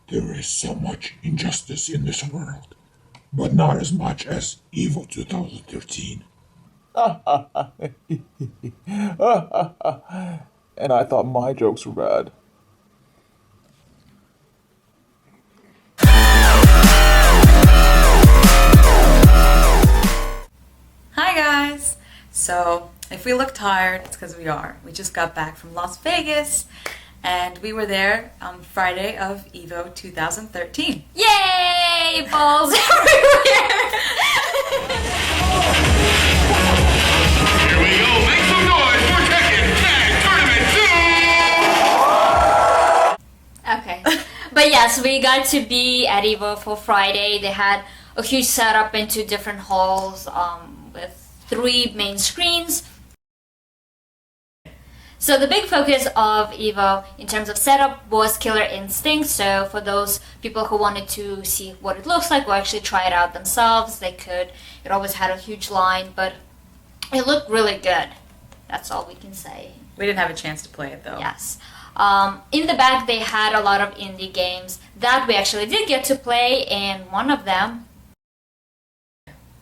There is so much injustice in this world, but not as much as EVO 2013. And I thought my jokes were bad. Hi guys! So, if we look tired, it's because we are. We just got back from Las Vegas and we were there on Friday of EVO 2013. Yay! Balls everywhere! Here we go, make some noise for Tekken Tag Tournament 2! Okay. But yes, we got to be at EVO for Friday. They had a huge setup into different halls with 3 main screens. So the big focus of EVO in terms of setup was Killer Instinct. So for those people who wanted to see what it looks like or actually try it out themselves, they could. It always had a huge line, but it looked really good. That's all we can say. We didn't have a chance to play it though. Yes. In the back they had a lot of indie games that we actually did get to play, and one of them...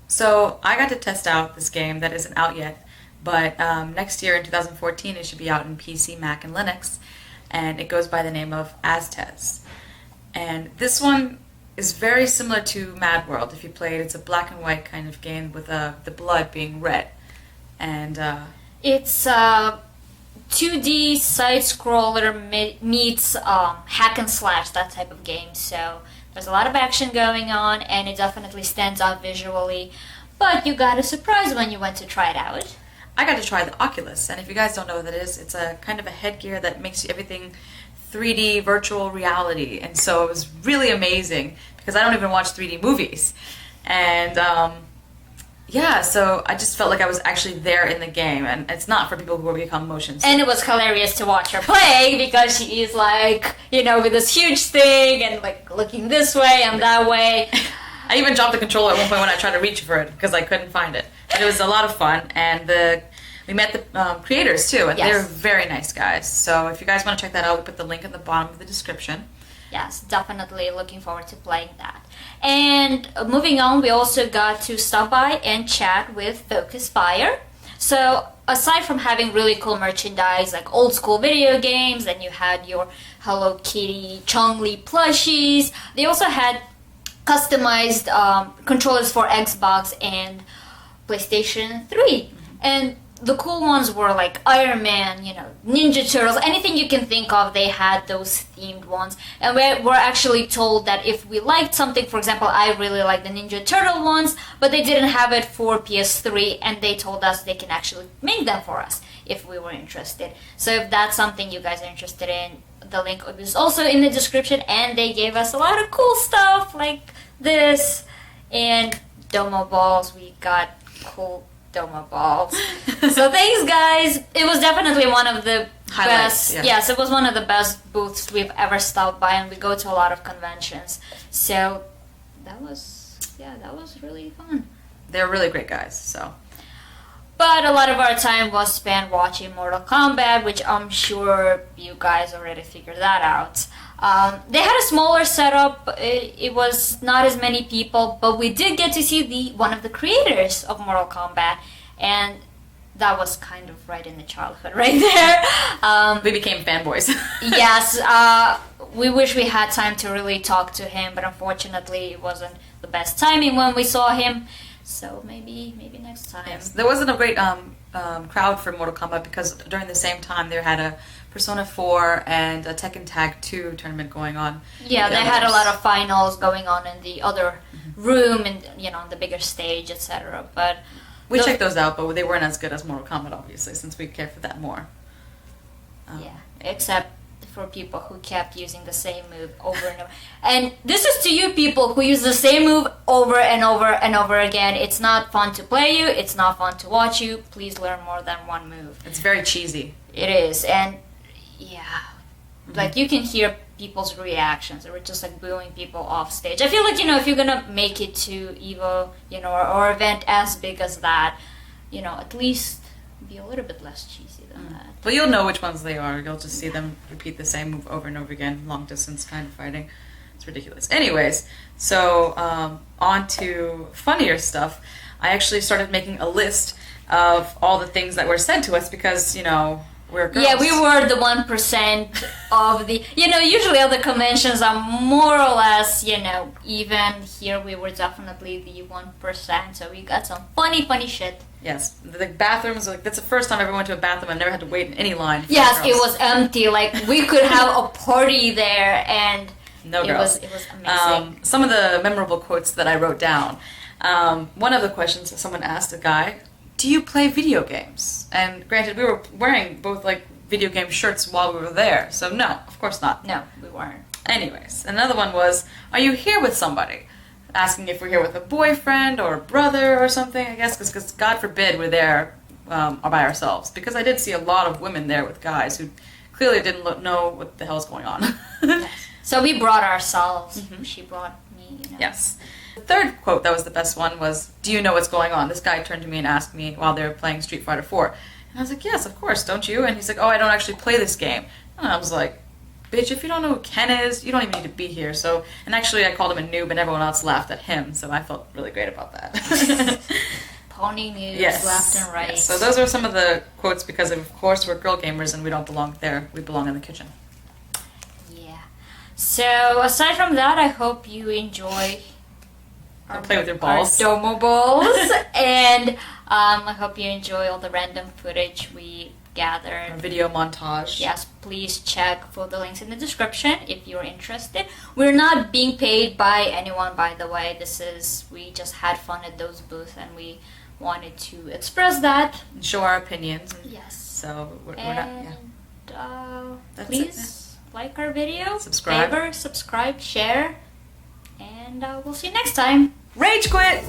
So, I got to test out this game that isn't out yet, but next year in 2014 it should be out in PC, Mac, and Linux, and it goes by the name of Aztez. And this one is very similar to Mad World. If you play it, it's a black and white kind of game with the blood being red. And It's 2D side-scroller meets hack and slash, that type of game. So there's a lot of action going on, and it definitely stands out visually. But you got a surprise when you went to try it out. I got to try the Oculus, and if you guys don't know what that is, it's a kind of a headgear that makes everything 3D virtual reality. And so it was really amazing because I don't even watch 3D movies. And yeah, so I just felt like I was actually there in the game, and it's not for people who are become motion sick. And it was hilarious to watch her play because she is like, you know, with this huge thing and like looking this way and that way. I even dropped the controller at one point when I tried to reach for it because I couldn't find it. But it was a lot of fun, and we met the creators too, and Yes. they're very nice guys. So if you guys want to check that out, we put the link in the bottom of the description. Yes, definitely looking forward to playing that. And moving on, we also got to stop by and chat with Focus Fire. So aside from having really cool merchandise like old school video games, and you had your Hello Kitty Chong-Li plushies, they also had customized controllers for Xbox and PlayStation 3. And the cool ones were like Iron Man, you know, Ninja Turtles, anything you can think of, they had those themed ones. And we were actually told that if we liked something, for example, I really like the Ninja Turtle ones, but they didn't have it for PS3, and they told us they can actually make them for us if we were interested. So if that's something you guys are interested in, the link is also in the description, and they gave us a lot of cool stuff like this and Domo balls. We got cool Domo balls. So thanks guys. It was definitely one of the Highlights, best. yeah. Yes, it was one of the best booths we've ever stopped by, and we go to a lot of conventions. So that was really fun. They're really great guys, so. But a lot of our time was spent watching Mortal Kombat, which I'm sure you guys already figured that out. They had a smaller setup. It was not as many people, but we did get to see one of the creators of Mortal Kombat, and that was kind of right in the childhood right there. We became fanboys. Yes, we wish we had time to really talk to him, but unfortunately it wasn't the best timing when we saw him. So maybe next time. Yes. There wasn't a great crowd for Mortal Kombat because during the same time they had a Persona 4 and a Tekken Tag 2 tournament going on. Yeah, with they had a others. lot of finals going on in the other room and, you know, on the bigger stage, etc. But We checked those out, but they weren't as good as Mortal Kombat, obviously, since we care for that more. yeah, except for people who kept using the same move over and over. And this is to you people who use the same move over and over and over again. It's not fun to play you. It's not fun to watch you. Please learn more than one move. It's very cheesy. It is, and yeah, like you can hear people's reactions. They were just like booing people off stage. I feel like, you know, if you're gonna make it to EVO, you know, or event as big as that, you know, at least be a little bit less cheesy than that. Well, you'll know which ones they are. You'll just see them repeat the same move over and over again, long distance kind of fighting. It's ridiculous. Anyways, so on to funnier stuff. I actually started making a list of all the things that were said to us because, you know, we're girls. Yeah, we were the 1% of the... You know, usually other conventions are more or less, you know, even. Here we were definitely the 1%, so we got some funny shit. Yes, the bathrooms, like, that's the first time I ever went to a bathroom. I've never had to wait in any line. Yes, it was empty. Like, we could have a party there, and No girls. It was amazing. Some of the memorable quotes that I wrote down. One of the questions that someone asked a guy, do you play video games? And granted, we were wearing both like video game shirts while we were there, so no, of course not. No, we weren't. Anyways, another one was, are you here with somebody? Asking if we're here with a boyfriend or a brother or something, I guess, because God forbid we're there by ourselves. Because I did see a lot of women there with guys who clearly didn't know what the hell's going on. Yes. So we brought ourselves. She brought me, you know. Yes. The third quote that was the best one was, do you know what's going on? This guy turned to me and asked me while they were playing Street Fighter 4. And I was like, yes, of course, don't you? And he's like, oh, I don't actually play this game. And I was like, bitch, if you don't know who Ken is, you don't even need to be here. So, and actually I called him a noob and everyone else laughed at him, so I felt really great about that. Pony news Yes. left and right. Yes. So those are some of the quotes because of course we're girl gamers and we don't belong there. We belong in the kitchen. Yeah. So aside from that, I hope you enjoy Play with your balls. our Domo balls, and I hope you enjoy all the random footage we gathered. Our video montage. Yes, please check for the links in the description if you're interested. We're not being paid by anyone, by the way. We just had fun at those booths and we wanted to express that. And show our opinions. Yes. So we're not, yeah. And That's please like our video, Subscribe. favor, subscribe, share, and we'll see you next time. Rage quit!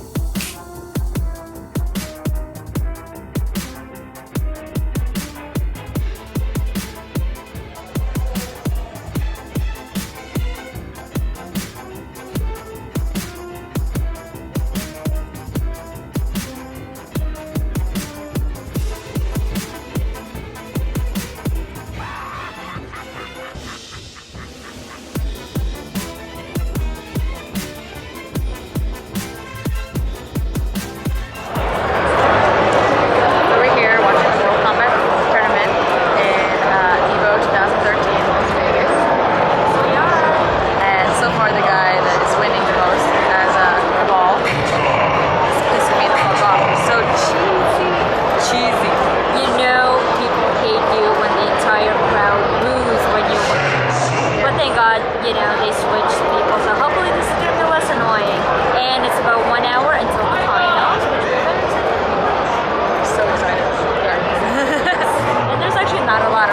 Not a lot of